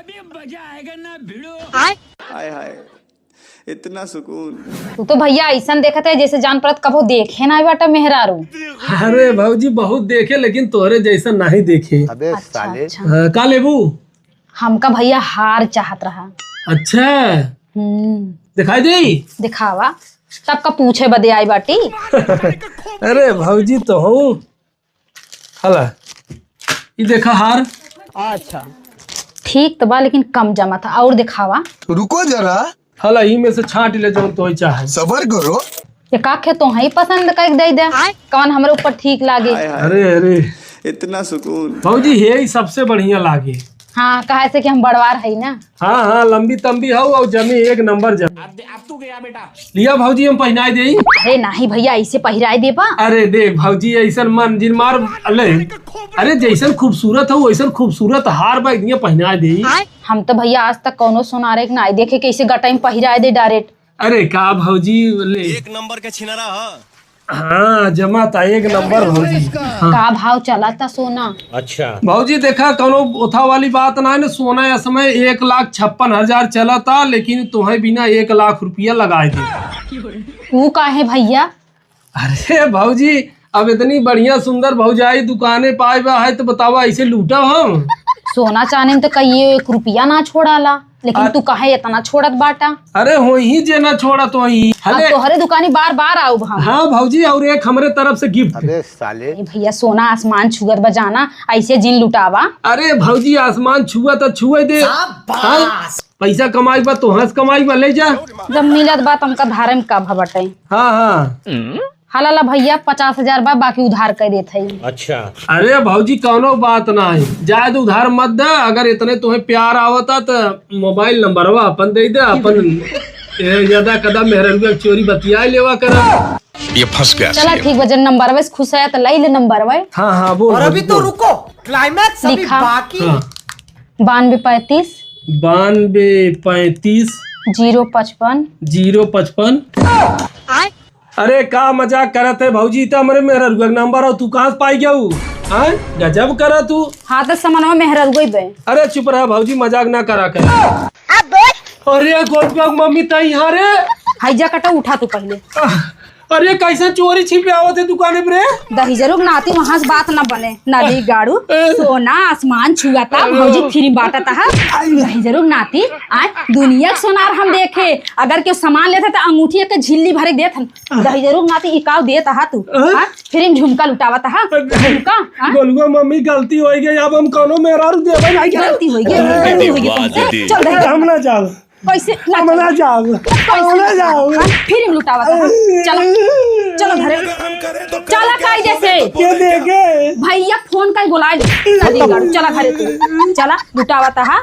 अभी मजा आएगा ना भिड़ो। हाय हाय इतना सुकून। तू तो भैया ऐसा देखत है जैसे जान पड़त कबो देखे ना बेटा मेहरारू। अरे भाऊजी बहुत देखे लेकिन तोरे जैसा नहीं देखे। अबे अच्छा, साले अच्छा। का लेबू? हमका भैया हार चाहत रहा। अच्छा दिखाई दे। दिखावा तब का पूछे बदे आई बाटी। अरे भाऊजी तो हूँ। हला ये देखा हार। अच्छा ठीक तो बा लेकिन कम जमा था और दिखावा। रुको जरा हला ही में से छांट ले जो तो चाहे। सबर करो। ये काखे तो ही पसंद कर दे दे कौन हमरे ऊपर ठीक लागे। हाय हाय अरे अरे इतना सुकून। भाऊजी हे सबसे बढ़िया लागे। हाँ कहे से कि हम बड़वार है ना। हाँ हाँ लंबी तंबी हो और जमी एक नंबर जमी। अब तू गया बेटा। लिया भाऊजी हम पहनाई दे। अरे नहीं भैया ऐसे पहिराए दे पा। अरे देख भाऊजी ऐसा मन जिन मार अले। अरे जैसन खूबसूरत हो वैसन खूबसूरत हार बाइक दिया पहना दे। हम तो भैया आज तक कोनो सोनारे के नहीं देखे कैसे गटाई में पहिराए दे डायरेक्ट। अरे का भाऊजी ले एक नंबर के छिनरा ह। हाँ जमा था एक नंबर भाऊजी। का भाव चला था सोना। अच्छा भाऊजी देखा कोनो ओथा वाली बात ना है ना। सोना या समय 1,56,000 चला था लेकिन तुम्हें बिना 1 लाख रुपया लगाए दे। वो काहे भैया। अरे भाऊजी अब इतनी बढ़िया सुंदर भौजाई दुकाने पाए बा है तो बतावा ऐसे लूटा हम। सोना चांदी में तो कई 1 रुपया ना छोड़ाला लेकिन तू काहे इतना छोड़त बाटा। अरे हो ही जे ना छोड़ा तो ही। अब अरे तोहरे दुकानी बार बार आऊ हम। हाँ भाऊजी और एक हमरे तरफ से गिफ्ट। अबे साले भैया सोना आसमान छुअत बजाना ऐसे जिन लुटावा। अरे भाऊजी आसमान छुआ तो छुए दे। हाँ? पैसा कमाई बा तो हंस कमाई बा ले जा। जब मिलत बा तुमका धारे में का भबटे। हाँ हाँ हालाला भैया 50,000 बा बाकी उधार कर देत है। अच्छा अरे भाऊजी कौनो बात ना है जायद उधार मत दे। अगर इतने तुम्हें प्यार आवता तो मोबाइल नंबरवा अपन दे दे। अपन ज्यादा कदम मेहरबिया चोरी बतिया लेवा करा। ये फंस गया। चला ठीक वजन नंबर वे खुश है तो ले ले नंबर वे। हाँ हाँ बोल। और अभी तो रुको क्लाइमैक्स अभी लिखा। बाकी। 9235 9235 055 055। अरे का मजाक करत है भाऊजी तो हमारे मेहरबिया नंबर हो। तू कहाँ से पाई गया हूँ? हाँ गजब करा तू। हाँ तो समनवा मेहरल गई बे। अरे चुप रहा भाऊजी मजाक ना करा कर। अरे गोलगप्पा मम्मी तई यहाँ रे। हैजा कटा उठा तू पहले। अरे कैसे चोरी छिपे आवत है दुकाने पे रे? दही जरूर नाती वहां से बात न बने नदी गाड़ू सोना आसमान छुआता भौजी फ्री बांटा था। दही जरूर नाती आज दुनिया के सोनार हम देखे अगर क्यों सामान लेते तो अंगूठी के झिल्ली भरे देत हन। दही जरूर नाती इकाव देता हा तू फिर झुमका लुटावता हा झुमका। गोलगप्पा मम्मी गलती हो गई। अब हम कोनो मेहरारू देबे नहीं करे। गलती हो गई चल दही हम ना जाओ। कैसे हम ना जाओ। हम ना जाओ। फिर लुटावता हा। चलो चलो घरे चला कायदे से के देखे भैया फोन का बुला ले चला घरे तू चला लुटावता हा।